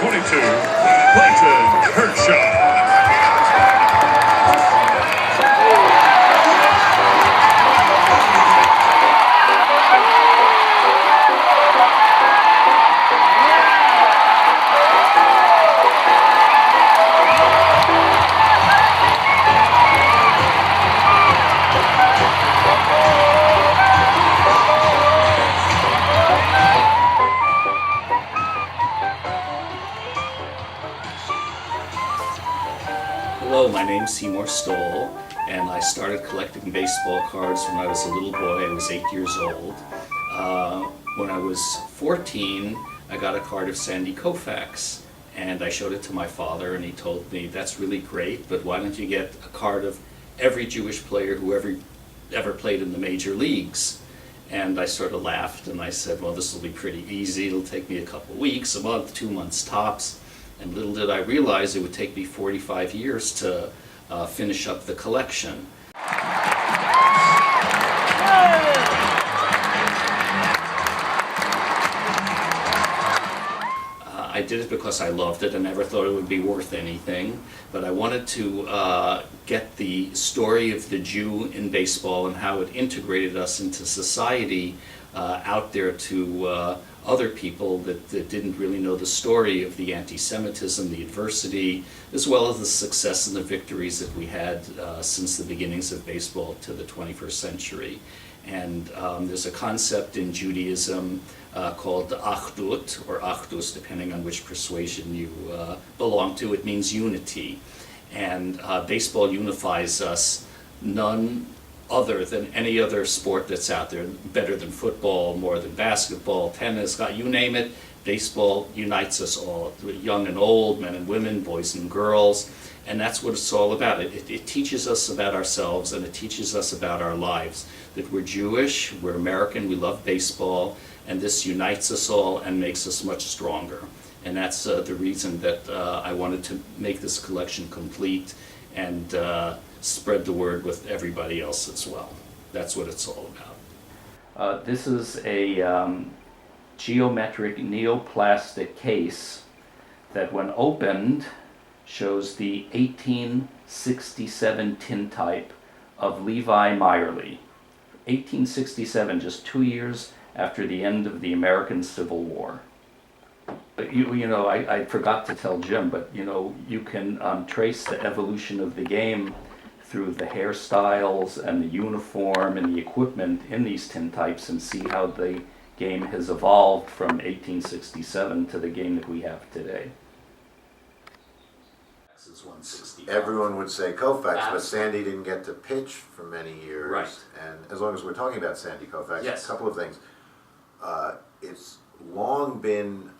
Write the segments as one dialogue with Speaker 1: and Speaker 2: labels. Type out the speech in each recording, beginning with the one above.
Speaker 1: 22, Clayton Kershaw.
Speaker 2: Hello, my name's Seymore Stoll, and I started collecting baseball cards when I was a little boy. I was 8 years old. When I was 14, I got a card of Sandy Koufax, and I showed it to my father, and he told me, "That's really great, but why don't you get a card of every Jewish player who ever played in the major leagues?" And I sort of laughed, and I said, "Well, this will be pretty easy. It'll take me a couple weeks, a month, 2 months tops." And little did I realize it would take me 45 years to finish up the collection. I did it because I loved it and never thought it would be worth anything, but I wanted to get the story of the Jew in baseball and how it integrated us into society out there to other people that didn't really know the story of the anti-Semitism, the adversity, as well as the success and the victories that we had since the beginnings of baseball to the 21st century. And there's a concept in Judaism called achdut, or achdus, depending on which persuasion you belong to. It means unity. And baseball unifies us. None other than any other sport that's out there, better than football, more than basketball, tennis, you name it, baseball unites us all, young and old, men and women, boys and girls, and that's what it's all about. It teaches us about ourselves, and it teaches us about our lives, that we're Jewish, we're American, we love baseball, and this unites us all and makes us much stronger. And that's the reason that I wanted to make this collection complete and spread the word with everybody else as well. That's what it's all about. This is a geometric neoplastic case that, when opened, shows the 1867 tintype of Levi Meyerly. 1867, just 2 years after the end of the American Civil War. But you know, I forgot to tell Jim, but you can trace the evolution of the game through the hairstyles and the uniform and the equipment in these tintypes, and see how the game has evolved from 1867 to the game that we have today.
Speaker 3: Everyone would say Koufax, but Sandy didn't get to pitch for many years.
Speaker 2: Right.
Speaker 3: And as long as we're talking about Sandy Koufax,
Speaker 2: yes,
Speaker 3: a couple of things. It's long been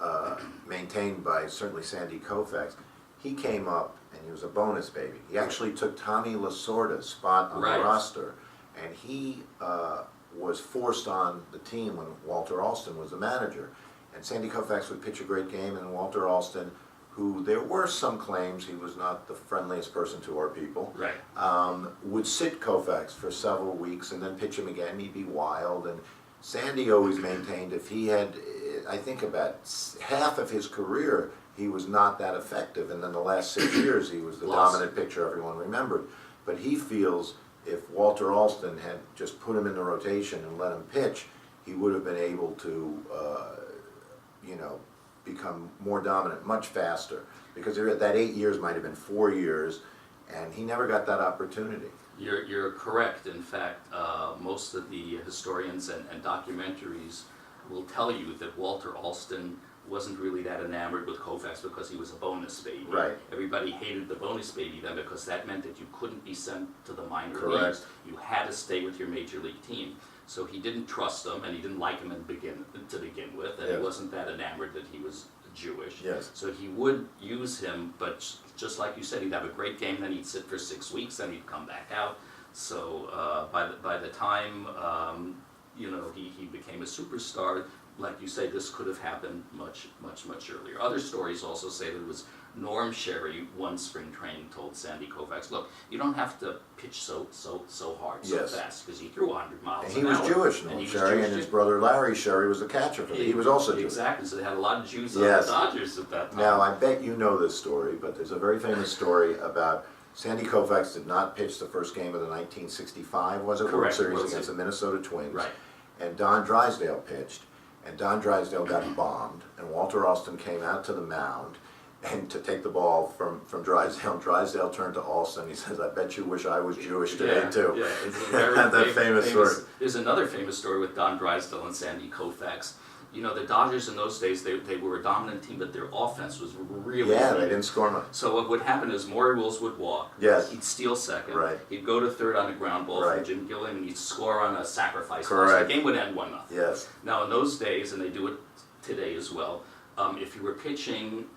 Speaker 3: maintained by certainly Sandy Koufax. He came up and he was a bonus baby. He actually took Tommy Lasorda's spot on the roster, and he was forced on the team when Walter Alston was the manager. And Sandy Koufax would pitch a great game, and Walter Alston, who there were some claims he was not the friendliest person to our people, would sit Koufax for several weeks and then pitch him again. He'd be wild, and Sandy always maintained if he had, I think about half of his career, he was not that effective, and then the last 6 years he was the dominant pitcher everyone remembered. But he feels if Walter Alston had just put him in the rotation and let him pitch, he would have been able to, become more dominant much faster. Because that 8 years might have been 4 years, and he never got that opportunity.
Speaker 2: You're correct. In fact, most of the historians and documentaries will tell you that Walter Alston wasn't really that enamored with Koufax because he was a bonus baby.
Speaker 3: Right.
Speaker 2: Everybody hated the bonus baby then because that meant that you couldn't be sent to the minor
Speaker 3: Correct.
Speaker 2: leagues. You had to stay with your major league team. So he didn't trust him, and he didn't like him to begin with, and he wasn't that enamored that he was Jewish.
Speaker 3: Yes.
Speaker 2: So he would use him, but just like you said, he'd have a great game, then he'd sit for 6 weeks, then he'd come back out. So by the time he became a superstar, like you say, this could have happened much earlier. Other stories also say that it was Norm Sherry, one spring training, told Sandy Koufax, "Look, you don't have to pitch so hard, so
Speaker 3: Yes.
Speaker 2: fast, because he threw 100 miles
Speaker 3: And
Speaker 2: an
Speaker 3: he was
Speaker 2: hour."
Speaker 3: Jewish,
Speaker 2: And
Speaker 3: Norm
Speaker 2: he was
Speaker 3: Sherry,
Speaker 2: Jewish
Speaker 3: and his
Speaker 2: too.
Speaker 3: brother Larry Sherry was the catcher for them. He was also Jewish.
Speaker 2: Exactly, so they had a lot of Jews on
Speaker 3: Yes.
Speaker 2: the Dodgers at that time.
Speaker 3: Now, I bet you know this story, but there's a very famous story about Sandy Koufax did not pitch the first game of the 1965, was it? World
Speaker 2: Correct,
Speaker 3: Series
Speaker 2: World
Speaker 3: against the
Speaker 2: Series.
Speaker 3: Minnesota Twins.
Speaker 2: Right.
Speaker 3: And Don Drysdale pitched, and Don Drysdale got bombed, and Walter Alston came out to the mound and to take the ball from Drysdale. Drysdale turned to Alston. He says, "I bet you wish I was Jewish today too."
Speaker 2: Yeah, it's a very
Speaker 3: that famous story.
Speaker 2: There's another famous story with Don Drysdale and Sandy Koufax. You know, the Dodgers in those days, they were a dominant team, but their offense was really
Speaker 3: Yeah,
Speaker 2: weak.
Speaker 3: they didn't score much.
Speaker 2: So what would happen is Maury Wills would walk.
Speaker 3: Yes.
Speaker 2: He'd steal second.
Speaker 3: Right.
Speaker 2: He'd go to third on a ground ball
Speaker 3: Right.
Speaker 2: from Jim Gilliam, and he'd score on a sacrifice.
Speaker 3: Correct.
Speaker 2: So the game would end 1-0.
Speaker 3: Yes.
Speaker 2: Now in those days, and they do it today as well, if you were pitching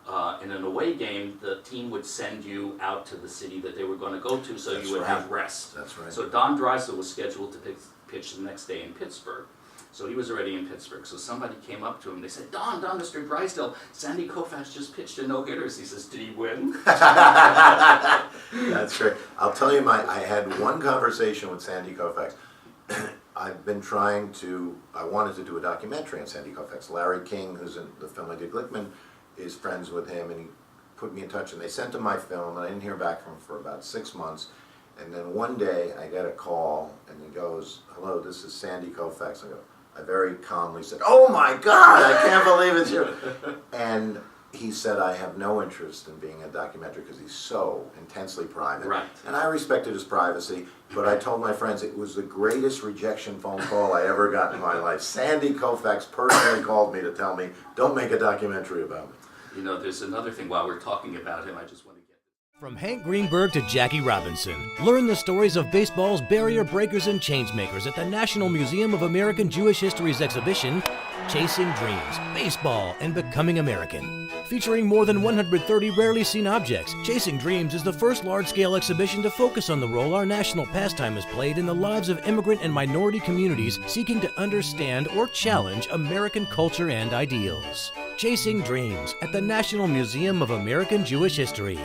Speaker 2: in an away game, the team would send you out to the city that they were going to go to, so
Speaker 3: That's
Speaker 2: you would
Speaker 3: right.
Speaker 2: have rest.
Speaker 3: That's right.
Speaker 2: So Don Drysdale was scheduled to pitch the next day in Pittsburgh. So he was already in Pittsburgh. So somebody came up to him. They said, Don, Mr. Drysdale, Sandy Koufax just pitched a no-hitters. He says, did he win?
Speaker 3: That's great. I'll tell you, I had one conversation with Sandy Koufax. I've been I wanted to do a documentary on Sandy Koufax. Larry King, who's in the film I did, Glickman, is friends with him, and he put me in touch, and they sent him my film, and I didn't hear back from him for about 6 months. And then one day, I get a call, and he goes, "Hello, this is Sandy Koufax." I very calmly said, "Oh my God, I can't believe it's you." And he said, "I have no interest in being a documentary because he's so intensely private."
Speaker 2: Right.
Speaker 3: And I respected his privacy, but I told my friends it was the greatest rejection phone call I ever got in my life. Sandy Koufax personally called me to tell me, "Don't make a documentary about me."
Speaker 2: You know, there's another thing while we're talking about him, I just want to get...
Speaker 4: From Hank Greenberg to Jackie Robinson, learn the stories of baseball's barrier breakers and changemakers at the National Museum of American Jewish History's exhibition, Chasing Dreams, Baseball and Becoming American. Featuring more than 130 rarely seen objects, Chasing Dreams is the first large-scale exhibition to focus on the role our national pastime has played in the lives of immigrant and minority communities seeking to understand or challenge American culture and ideals. Chasing Dreams at the National Museum of American Jewish History.